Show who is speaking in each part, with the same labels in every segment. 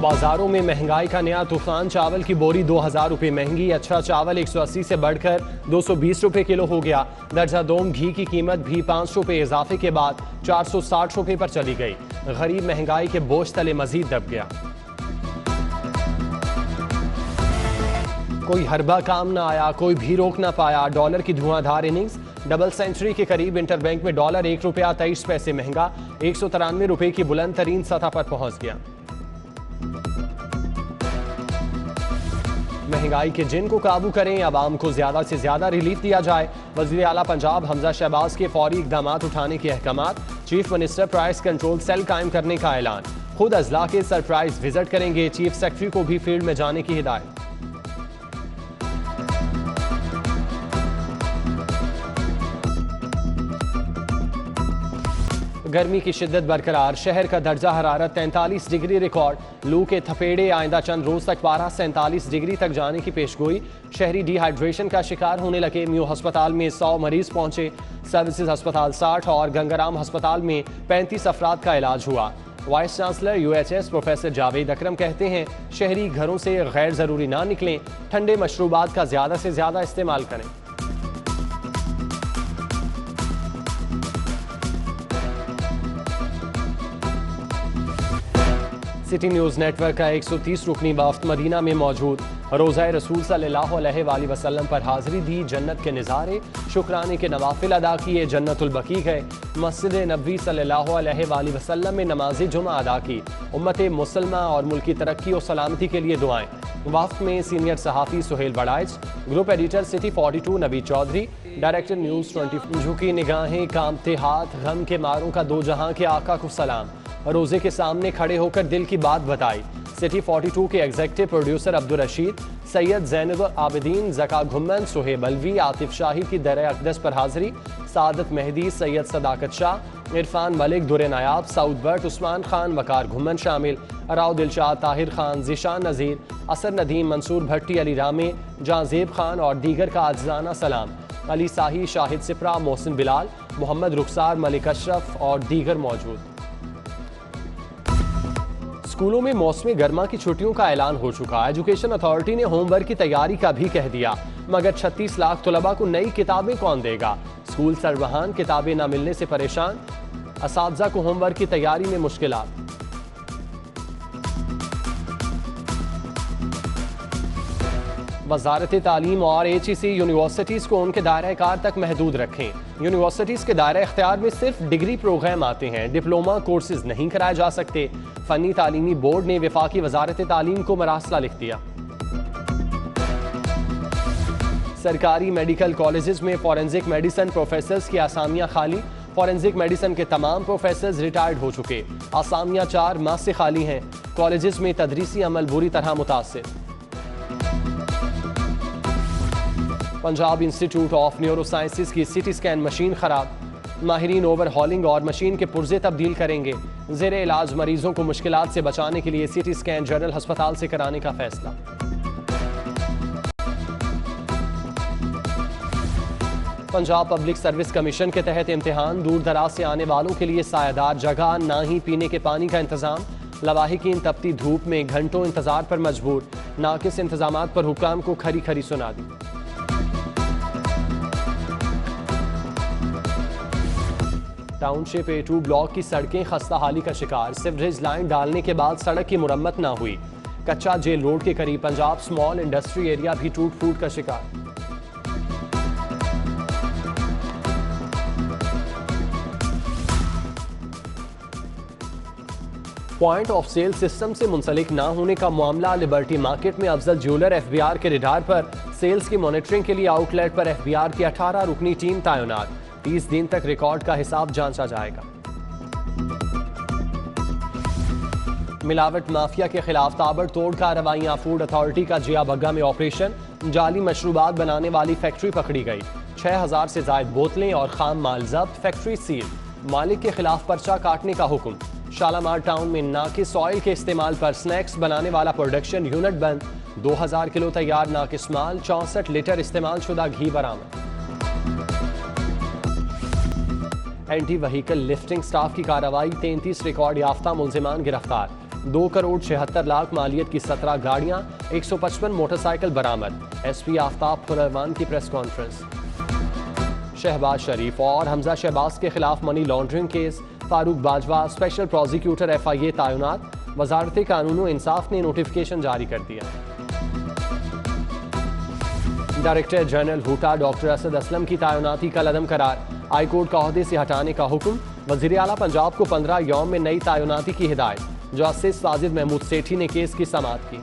Speaker 1: बाजारों में महंगाई का नया तूफान। चावल की बोरी 2000 रुपये महंगी। अच्छा चावल 180 से बढ़कर 220 रुपये किलो हो गया। दर्जा दोम घी की कीमत भी 5 रुपये इजाफे के बाद 460 रुपये पर चली गई। गरीब महंगाई के बोझ तले मजीद दब गया। कोई हरबा काम ना आया, कोई भी रोक ना पाया। डॉलर की धुआंधार इनिंग्स। डबल सेंचुरी के करीब इंटरबैंक में डॉलर 1 रुपया 23 पैसे महंगा 193 रुपये की बुलंद तरीन सतह पर पहुंच गया। महंगाई के जिन को काबू करें, आवाम को ज्यादा से ज्यादा रिलीफ दिया जाए। वज़ीर आला पंजाब हमजा शहबाज के फौरी इकदाम उठाने के अहकामात। Chief minister price control cell कायम करने का ऐलान। खुद अजला के सरप्राइज विजिट करेंगे। चीफ सेक्रेटरी को भी फील्ड में जाने की हिदायत। गर्मी की शिद्दत बरकरार। शहर का दर्जा हरारत 43 डिग्री रिकॉर्ड। लू के थपेड़े आइंदा चंद रोज तक पारा 47 डिग्री तक जाने की पेशगोई। शहरी डिहाइड्रेशन का शिकार होने लगे। म्यू अस्पताल में 100 मरीज पहुंचे। सर्विसेज अस्पताल 60 और गंगाराम अस्पताल में 35 अफराद का इलाज हुआ। Vice chancellor UHS professor Javed Akram कहते हैं, शहरी घरों से गैर जरूरी ना निकलें। ठंडे मशरूबात का ज्यादा से ज्यादा इस्तेमाल करें। सिटी न्यूज़ नेटवर्क का 130 रुकनी वफ्द मदीना में मौजूद। रोज़ा रसूल सल्लल्लाहु अलैहि वसल्लम पर हाजिरी दी। जन्नत के नज़ारे, शुक्राने के नवाफिल अदा किए। जन्नतुल बकी गए। मस्जिद नबवी सल्लल्लाहु अलैहि वसल्लम में नमाज जुमा अदा की। उम्मत मुसलमा और मुल्क की तरक्की और सलामती के लिए दुआएं। वफ्द में सीनियर सहाफ़ी सुहेल बड़ाइच, ग्रुप एडिटर सिटी 42 नबी चौधरी, डायरेक्टर न्यूज़ 24। झुकी निगाहें, कांपते हाथ, गम के मारों का दो जहां के आका को सलाम। रोजे के सामने खड़े होकर दिल की बात बताई। सिटी 42 के एग्जीक्यूटिव प्रोड्यूसर अब्दुल रशीद, सैयद ज़ैनुल आबिदीन, ज़का घुम्मन, सुहेब अलवी, आतिफ शाही की दर अक़दस पर हाजिरी। सादत मेहदी, सैयद सदाकत शाह, इरफान मलिक, दुरे नायाब, साउद बर्ट, उस्मान खान, वकार घुम्मन शामिल। राव दिलशाद, ताहिर खान, ज़िशान नज़ीर, असर नदीम, मंसूर भट्टी, अली रामे, जाजेब खान और दीगर का आज़ाना सलाम। अली साही, शाहिद सिपरा, मोहसिन बिलाल, मोहम्मद रुखसार, मलिक अशरफ और दीगर मौजूद। स्कूलों में मौसमी गर्मा की छुट्टियों का ऐलान हो चुका। एजुकेशन अथॉरिटी ने होमवर्क की तैयारी का भी कह दिया, मगर 36 लाख तलबा को नई किताबें कौन देगा? स्कूल सरबराहान किताबें न मिलने से परेशान। असातिज़ा को होमवर्क की तैयारी में मुश्किलात। वजारत तालीम और HEC यूनिवर्सिटीज़ को उनके दायरा कार तक महदूद रखें। यूनिवर्सिटीज़ के दायरा इख्तियार में सिर्फ डिग्री प्रोग्राम आते हैं, डिप्लोमा कोर्सेज नहीं कराए जा सकते। फ़नी तालीमी बोर्ड ने वफाकी वजारत तालीम को मरासला लिख दिया। सरकारी मेडिकल कॉलेजेस में फॉरेंसिक मेडिसिन प्रोफेसर्स की आसामियाँ खाली। फॉरेंसिक मेडिसिन के तमाम प्रोफेसर्स रिटायर्ड हो चुके। आसामियाँ 4 माह से खाली हैं। कॉलेजेस में तदरीसी अमल बुरी तरह मुतासिर। Punjab institute of neuro sciences की CT स्कैन मशीन खराब। माहिरीन ओवरहॉलिंग और मशीन के पुर्जे तब्दील करेंगे। ज़ेरे इलाज मरीजों को मुश्किलात से बचाने के लिए CT स्कैन जनरल अस्पताल से कराने का फैसला। पंजाब पब्लिक सर्विस कमीशन के तहत इम्तिहान। दूर दराज से आने वालों के लिए सायादार जगह, ना ही पीने के पानी का इंतजाम। लवाहिकीन तपती धूप में घंटों इंतजार पर मजबूर। नाकिस इंतजामात पर हुक्काम को खरी खरी सुना दी। टाउनशिप A2 ब्लॉक की सड़कें खस्ता हाली का शिकार। सीवरेज लाइन डालने के बाद सड़क की मुरम्मत ना हुई। कच्चा जेल रोड के करीब पंजाब स्मॉल इंडस्ट्री एरिया भी टूट फूट का शिकार। पॉइंट ऑफ सेल सिस्टम से मुंसलिक ना होने का मामला। लिबर्टी मार्केट में अफजल ज्वेलर FBR के रिडार पर। सेल्स की मॉनिटरिंग के लिए आउटलेट पर FBR की 18 रुकनी टीम तैनात। 30 दिन तक रिकॉर्ड का हिसाब जांचा जाएगा। मिलावट माफिया के खिलाफ ताबड़तोड़ कार्रवाइयां। फूड अथॉरिटी का जिया बग्गा में ऑपरेशन। जाली मशरूबात बनाने वाली फैक्ट्री पकड़ी गई। 6000 से जायद बोतलें और खाम माल जब्त। Factory seal. मालिक के खिलाफ पर्चा काटने का हुक्म। शालामार टाउन में नाकिस ऑयल के इस्तेमाल पर स्नैक्स बनाने वाला प्रोडक्शन यूनिट बंद। 2000 किलो तैयार नाकिस माल, 64 लीटर इस्तेमाल शुदा घी बरामद। एंटी व्हीकल लिफ्टिंग स्टाफ की कार्रवाई। 33 रिकॉर्ड याफ्ता मुल्जिमान गिरफ्तार। 2 करोड़ 76 लाख मालियत की 17 गाड़ियां, 155 मोटरसाइकिल बरामद। SP आफ्ताब फुलरवान की प्रेस कॉन्फ्रेंस। शहबाज शरीफ और हमजा शहबाज के खिलाफ money laundering case, Farooq Bajwa special prosecutor FIA तैनात। वजारत कानून व इंसाफ ने नोटिफिकेशन जारी कर दिया। डायरेक्टर जनरल हुटा डॉक्टर असद असलम की तैनाती का लदम करार, हाई कोर्ट का ओहदे से हटाने का हुक्म। वजीर आला पंजाब को 15 यौम में नई तैनाती की हिदायत। जस्टिस साजिद महमूद सेठी ने केस की समाअत की।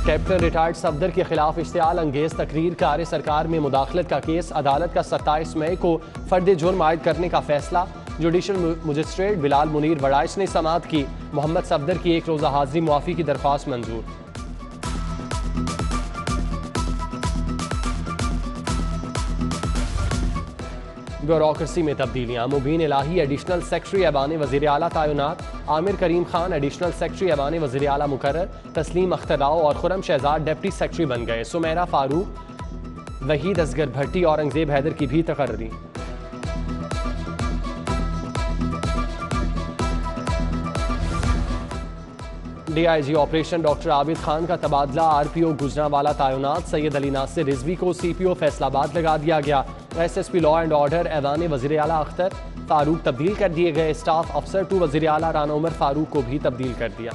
Speaker 1: कैप्टन रिटायर्ड सफदर के खिलाफ इश्तियाल अंगेज तकरीर कार्य सरकार में मुदाखलत का केस, अदालत का 27 मई को फर्द जुर्म आयद करने का फैसला। जुडिशल मजिस्ट्रेट बिलाल मुनीर वड़ाइश ने समाअत की। मोहम्मद सफदर की 1 रोज़ा हाजिरी मुआफ़ी की दरख्वास्त मंजूर। ब्यूरोक्रेसी में तब्दीलियां, मुबीन इलाही एडिशनल सेक्रेटरी ऐवान वज़ीर आला तैनात। आमिर करीम खान एडिशनल सेक्रेटरी ऐवान वज़ीर आला मुकर्रर। तस्लीम अख्तर राव और खुरम शहजाद डिप्टी सेक्रेटरी बन गए। सुमेरा फारूक, वहीद असगर भट्टी, औरंगजेब हैदर की भी तकर्री। DIG operation doctor Abid Khan का तबादला, RPO गुजरांवाला तैनात। सैयद अली नासिर रिजवी को CPO फैसलाबाद लगा दिया गया। SSP लॉ एंड ऑर्डर ऐवान वज़ीर आला अख्तर फारूक तब्दील कर दिए गए। स्टाफ अफसर टू वज़ीर आला राना उमर फारूक को भी तब्दील कर दिया।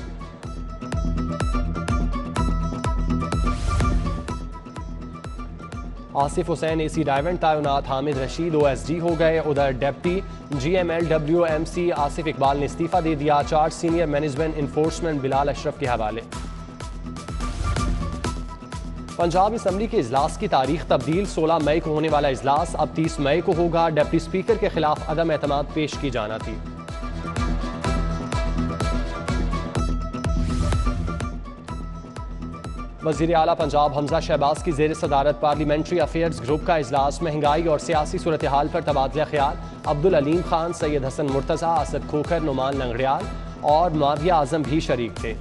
Speaker 1: आसिफ हुसैन AC डाइवेंट तैनात। हामिद रशीद OSD हो गए। उधर डिप्टी GMLWMC आसिफ इकबाल ने इस्तीफा दे दिया। Charge senior management enforcement Bilal Ashraf के हवाले। पंजाब असम्बली के इजलास की तारीख तब्दील, 16 मई को होने वाला इजलास अब 30 मई को होगा। डिप्टी स्पीकर के खिलाफ अदम एतमाद पेश की जाना थी। वज़ीर आला पंजाब हमजा शहबाज की ज़ेर सदारत पार्लियामेंट्री अफेयर्स ग्रुप का इजलास। महंगाई और सियासी सूरत हाल पर तबादला ख्याल। अब्दुल अलीम खान, सैयद हसन मुर्तज़ा, असद खोखर, नुमान लंगड़ियाल और माविया आजम भी शरीक थे।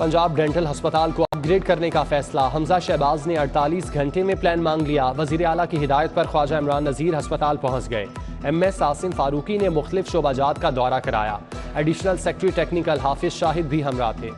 Speaker 1: पंजाब डेंटल अस्पताल को अपग्रेड करने का फैसला। हमजा शहबाज ने 48 घंटे में प्लान मांग लिया। वज़ीर आला की हिदायत पर ख्वाजा इमरान नज़ीर अस्पताल पहुंच गए। MS आसिम फारूकी ने मुख्तलिफ शोबाजात का दौरा कराया। एडिशनल सेक्रेटरी टेक्निकल हाफिज शाहिद भी हमरा थे।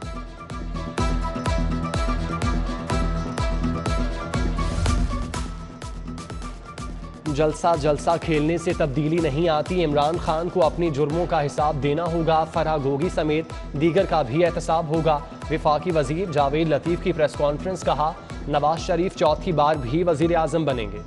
Speaker 1: जलसा जलसा खेलने से तब्दीली नहीं आती। इमरान खान को अपनी जुर्मों का हिसाब देना होगा। फरहा गोगी समेत दीगर का भी एहतसाब होगा। विफाकी वजीर जावेद लतीफ की प्रेस कॉन्फ्रेंस, कहा नवाज शरीफ चौथी बार भी वजीर आजम बनेंगे।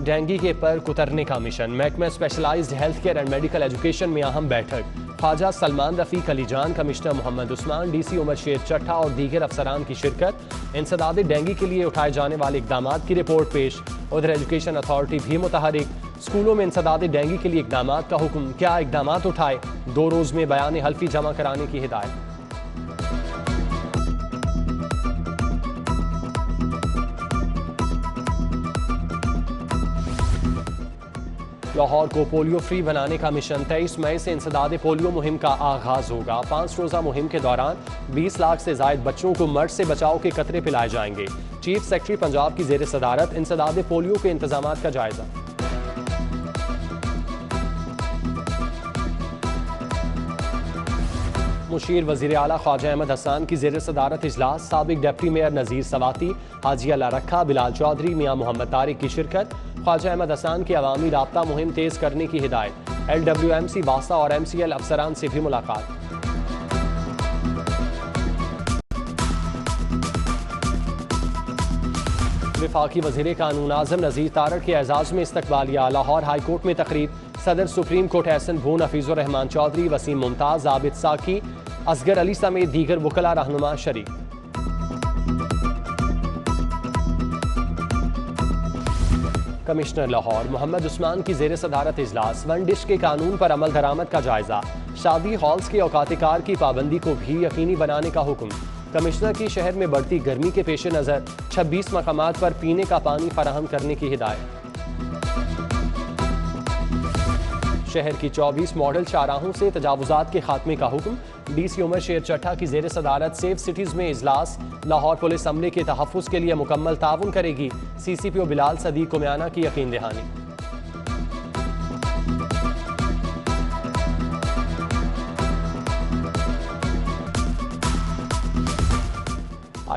Speaker 1: डेंगू के पर कुतरने का मिशन, महकमा specialised health care and medical education में अहम बैठक। ख्वाजा सलमान रफीक अलीजान, कमिश्नर मोहम्मद उस्मान, DC उमर शेर चट्टा और दीगर अफसरान की शिरकत। इंसदाद डेंगू के लिए उठाए जाने वाले इकदाम की रिपोर्ट पेश। उधर एजुकेशन अथॉरिटी भी मुतहरिक, स्कूलों में इंसदाद डेंगू के लिए इकदाम का हुक्म, क्या इकदाम उठाए, 2 रोज में बयान हल्फी जमा कराने की हिदायत। लाहौर को पोलियो फ्री बनाने का मिशन, 23 मई से इंसदाद पोलियो मुहिम का आगाज होगा। 5 रोजा मुहिम के दौरान 20 लाख से जायद बच्चों को मर्ज से बचाव के कतरे पिलाए जाएंगे। चीफ सेक्रेटरी पंजाब की जेर सदारत इंसदाद पोलियो के इंतजाम का जायजा। मुशीर वजीर आला ख्वाजा अहमद हसन की जेर सदारत इजलास। साबिक डिप्टी मेयर नज़ीर सवाती, हाजी अल्लाह रखा, बिलाल चौधरी, मियाँ मोहम्मद तारिक की शिरकत। ख्वाजा अहमद हसन की अवामी राब्ता मुहिम तेज करने की हिदायत। LWMC वासा और MCL अफसरान से भी मुलाकात। विफाकी वजीर कानून आजम नज़ीर तारड़ के एजाज में इस्तकबालिया। लाहौर हाई कोर्ट में तकरीब, सदर सुप्रीम कोर्ट एहसन भून, हफीजुर रहमान चौधरी, वसीम मुमताज, आबिद साकी, असगर अली समेत दीगर वकला रहनुमा शरीक। कमिश्नर लाहौर मोहम्मद उस्मान की जेर सदारत इजलास। वन डिश के कानून पर अमल दरामद का जायजा। शादी हॉल्स के औकातिकार की पाबंदी को भी यकीनी बनाने का हुक्म। कमिश्नर की शहर में बढ़ती गर्मी के पेश नज़र 26 मकामात पर पीने का पानी फराहम करने की हिदायत। शहर की 24 मॉडल शाहराहों से तजावुजात के खात्मे का हुक्म। DC उमर शेर चट्टा की जेर सदारत सेफ सिटीज में इजलास। लाहौर पुलिस अमले के तहफ़्फ़ुज़ के लिए मुकम्मल ताउन करेगी। CCPO बिलाल सदीक कुमियाना की यकीन दहानी।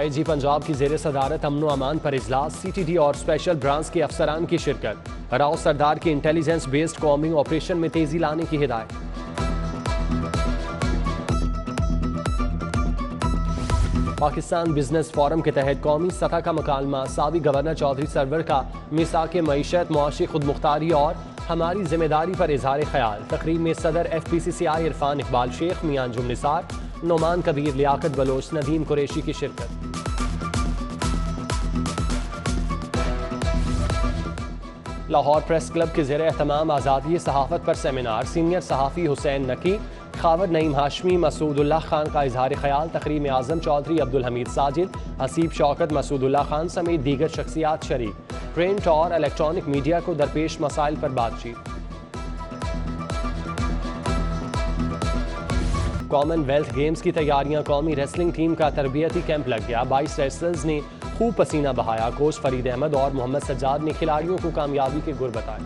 Speaker 1: IG पंजाब की जेर सदारत अमन अमान पर इजलास। CTD और स्पेशल ब्रांच के अफसरान की शिरकत। राव सरदार की इंटेलिजेंस बेस्ड कॉम्बिंग ऑपरेशन में तेजी लाने की हिदायत। पाकिस्तान बिजनेस फोरम के तहत कौमी सतह का मुकालमा। साबिक गवर्नर चौधरी सरवर का मिसाक मईशत, मुआशी खुद मुख्तारी और हमारी जिम्मेदारी पर इजहार ख्याल। तकरीब में सदर FPCCI इरफान इकबाल शेख, मियां अंजुम निसार, नोमान कबीर, लियाकत बलोच, नदीम कुरैशी की शिरकत। लाहौर प्रेस क्लब के ज़ेर एहतमाम आज़ादी सहाफ़त पर सेमिनार। सीनियर सहाफ़ी हुसैन नकी, खावर नईम हाशमी, मसूदुल्लाह खान का इजहार ख्याल। तकरीम में आज़म चौधरी, अब्दुल हमीद साजिद, हसीब शौकत, मसूदुल्लाह खान समेत दीगर शख्सियात शरीक। प्रिंट और इलेक्ट्रॉनिक मीडिया को दरपेश मसाइल पर बातचीत। कॉमनवेल्थ गेम्स की तैयारियां। कौमी रेसलिंग टीम का तरबियती कैंप लग गया। 22 रेसलर्स ने खूब पसीना बहाया। कोच फरीद अहमद और मोहम्मद सज्जाद ने खिलाड़ियों को कामयाबी के गुर बताए।